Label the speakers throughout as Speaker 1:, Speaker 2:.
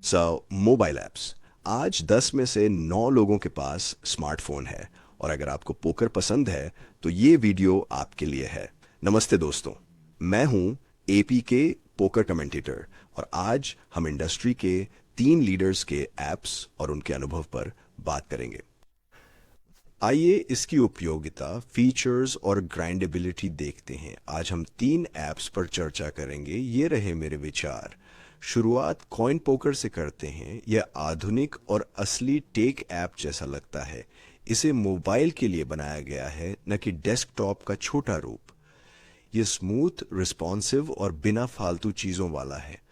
Speaker 1: Mobile apps. आज 10 में से 9 लोगों के पास स्मार्टफोन है और अगर आपको पोकर पसंद है तो ये वीडियो आपके लिए है। नमस्ते दोस्तों, मैं हूं एपी के पोकर कमेंटेटर और आज हम इंडस्ट्री के 3 लीडर्स के ऐप्स और उनके अनुभव पर बात करेंगे। आइए इसकी उपयोगिता, फीचर्स और ग्राइंडेबिलिटी देखते हैं। आज हम 3 ऐप्स पर चर्चा करेंगे। ये रहे मेरे विचार। शुरुआत कॉइन पोकर से करते हैं। यह आधुनिक और असली टेक ऐप जैसा लगता है। इसे मोबाइल के लिए बनाया गया है, न कि डेस्कटॉप का छोटा रूप। यह स्मूथ, रिस्पॉन्सिव और बिना फालतू चीजों वाला है।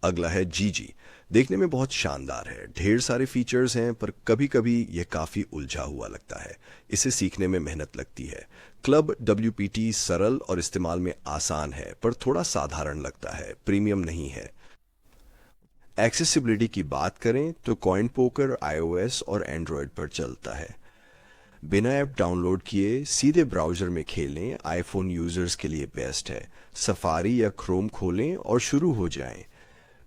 Speaker 1: अगला है जीजी। देखने में बहुत शानदार है, ढेर सारे फीचर्स हैं, पर कभी कभी यह काफ़ी उलझा हुआ लगता है। इसे सीखने में मेहनत लगती है। क्लब WPT सरल और इस्तेमाल में आसान है, पर थोड़ा साधारण लगता है, प्रीमियम नहीं है। एक्सेसिबिलिटी की बात करें तो कॉइन पोकर iOS और एंड्रॉयड पर चलता है। बिना ऐप डाउनलोड किए सीधे ब्राउज़र में खेलें। आईफोन यूज़र्स के लिए बेस्ट है। सफारी या क्रोम खोलें और शुरू हो जाएं।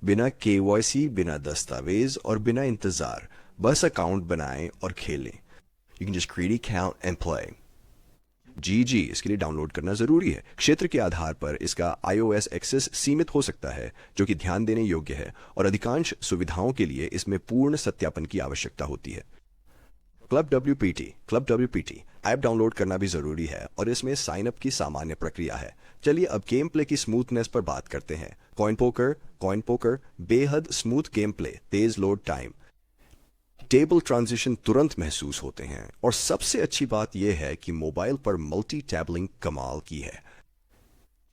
Speaker 1: बिना KYC, बिना दस्तावेज और बिना इंतज़ार, बस अकाउंट बनाएं और खेलें। You can just create account and play. जी इसके लिए डाउनलोड करना ज़रूरी है। क्षेत्र के आधार पर इसका iOS एक्सेस सीमित हो सकता है, जो कि ध्यान देने योग्य है, और अधिकांश सुविधाओं के लिए इसमें पूर्ण सत्यापन की आवश्यकता होती है। क्लब WPT ऐप डाउनलोड करना भी ज़रूरी है और इसमें साइन अप की सामान्य प्रक्रिया है। चलिए अब गेम प्ले की स्मूथनेस पर बात करते हैं। कॉइन पोकर बेहद स्मूथ गेम प्ले, तेज लोड टाइम, टेबल ट्रांजिशन तुरंत महसूस होते हैं, और सबसे अच्छी बात यह है कि मोबाइल पर मल्टी टैबलिंग कमाल की है।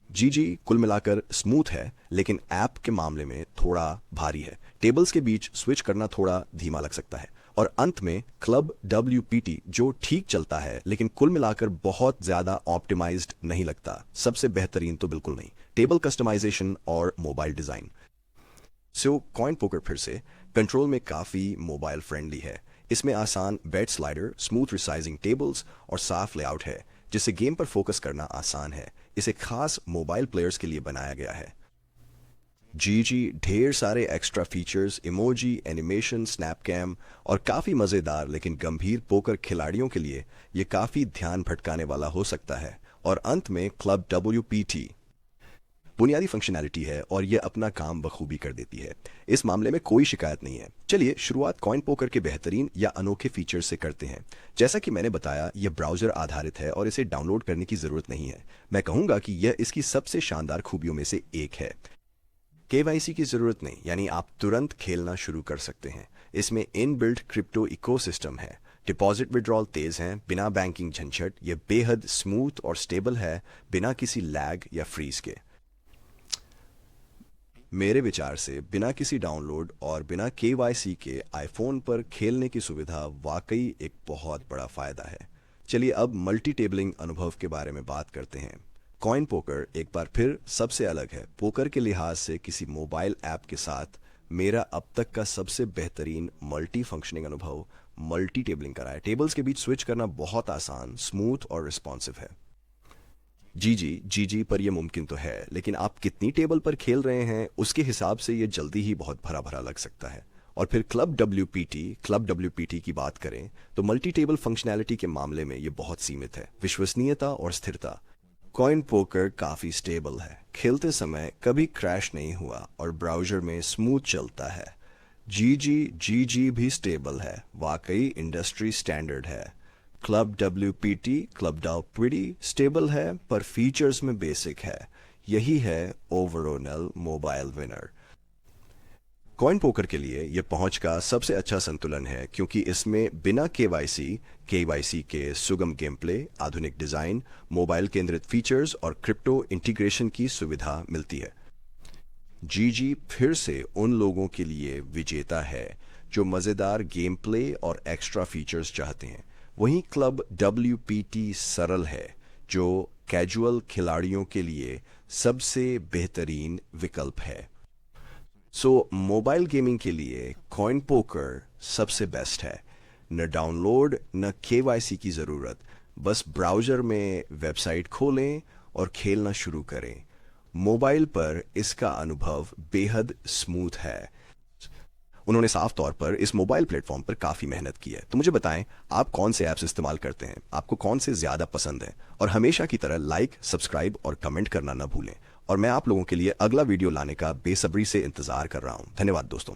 Speaker 1: जी कुल मिलाकर स्मूथ है, लेकिन ऐप के मामले में थोड़ा भारी है। टेबल्स के बीच स्विच करना थोड़ा धीमा लग सकता है। और अंत में क्लब WPT जो ठीक चलता है, लेकिन कुल मिलाकर बहुत ज्यादा ऑप्टिमाइज्ड नहीं लगता। सबसे बेहतरीन तो बिल्कुल नहीं। टेबल कस्टमाइजेशन और मोबाइल डिजाइन। कॉइन पोकर फिर से कंट्रोल में काफी मोबाइल फ्रेंडली है। इसमें आसान bed slider, smooth resizing tables और साफ लेआउट है, जिससे गेम पर फोकस करना आसान है। इसे खास मोबाइल प्लेयर्स के लिए बनाया गया है। जी ढेर सारे एक्स्ट्रा फीचर्स, इमोजी, एनिमेशन, स्नैपकैम और काफ़ी मज़ेदार लेकिन गंभीर पोकर खिलाड़ियों के लिए ये काफ़ी ध्यान भटकाने वाला हो सकता है। और अंत में क्लब WPT बुनियादी फंक्शनैलिटी है और यह अपना काम बखूबी कर देती है। इस मामले में कोई शिकायत नहीं है। चलिए शुरुआत कॉइन पोकर के बेहतरीन या अनोखे फीचर्स से करते हैं। जैसा कि मैंने बताया, यह ब्राउज़र आधारित है और इसे डाउनलोड करने की ज़रूरत नहीं है। मैं कहूँगा कि यह इसकी सबसे शानदार खूबियों में से एक है। KYC की ज़रूरत नहीं, यानी आप तुरंत खेलना शुरू कर सकते हैं। इसमें इनबिल्ट क्रिप्टो इकोसिस्टम है। डिपॉजिट विड्रॉल तेज़ हैं, बिना बैंकिंग झंझट। यह बेहद स्मूथ और स्टेबल है, बिना किसी लैग या फ्रीज के। मेरे विचार से बिना किसी डाउनलोड और बिना KYC के आईफोन पर खेलने की सुविधा वाकई एक बहुत बड़ा फ़ायदा है। चलिए अब मल्टी टेबलिंग अनुभव के बारे में बात करते हैं। कॉइन पोकर एक बार फिर सबसे अलग है। पोकर के लिहाज से किसी मोबाइल ऐप के साथ मेरा अब तक का सबसे बेहतरीन मल्टी फंक्शनिंग अनुभव मल्टी टेबलिंग का रहा है। टेबल्स के बीच स्विच करना बहुत आसान, स्मूथ और रिस्पॉन्सिव है। जी पर यह मुमकिन तो है, लेकिन आप कितनी टेबल पर खेल रहे हैं उसके हिसाब से यह जल्दी ही बहुत भरा भरा लग सकता है। और फिर क्लब WPT की बात करें तो मल्टी टेबल फंक्शनैलिटी के मामले में यह बहुत सीमित है। विश्वसनीयता और स्थिरता। कॉइन पोकर काफ़ी स्टेबल है, खेलते समय कभी क्रैश नहीं हुआ और ब्राउज़र में स्मूथ चलता है। जी भी स्टेबल है, वाकई इंडस्ट्री स्टैंडर्ड है। क्लब WPT स्टेबल है, पर फीचर्स में बेसिक है। यही है overall mobile winner. Coin poker के लिए यह पहुंच का सबसे अच्छा संतुलन है, क्योंकि इसमें बिना KYC के सुगम गेम प्ले, आधुनिक डिज़ाइन, मोबाइल केंद्रित फीचर्स और क्रिप्टो इंटीग्रेशन की सुविधा मिलती है। जी फिर से उन लोगों के लिए विजेता है जो मज़ेदार गेम प्ले और एक्स्ट्रा फीचर्स चाहते हैं। वहीं क्लब WPT सरल है, जो कैजुअल खिलाड़ियों के लिए सबसे बेहतरीन विकल्प है। मोबाइल गेमिंग के लिए कॉइन पोकर सबसे बेस्ट है। न डाउनलोड न KYC की ज़रूरत, बस ब्राउज़र में वेबसाइट खोलें और खेलना शुरू करें। मोबाइल पर इसका अनुभव बेहद स्मूथ है, उन्होंने साफ तौर पर इस मोबाइल प्लेटफॉर्म पर काफ़ी मेहनत की है। तो मुझे बताएं, आप कौन से ऐप्स इस्तेमाल करते हैं, आपको कौन से ज़्यादा पसंद हैं, और हमेशा की तरह लाइक, सब्सक्राइब और कमेंट करना न भूलें। और मैं आप लोगों के लिए अगला वीडियो लाने का बेसब्री से इंतज़ार कर रहा हूँ। धन्यवाद दोस्तों।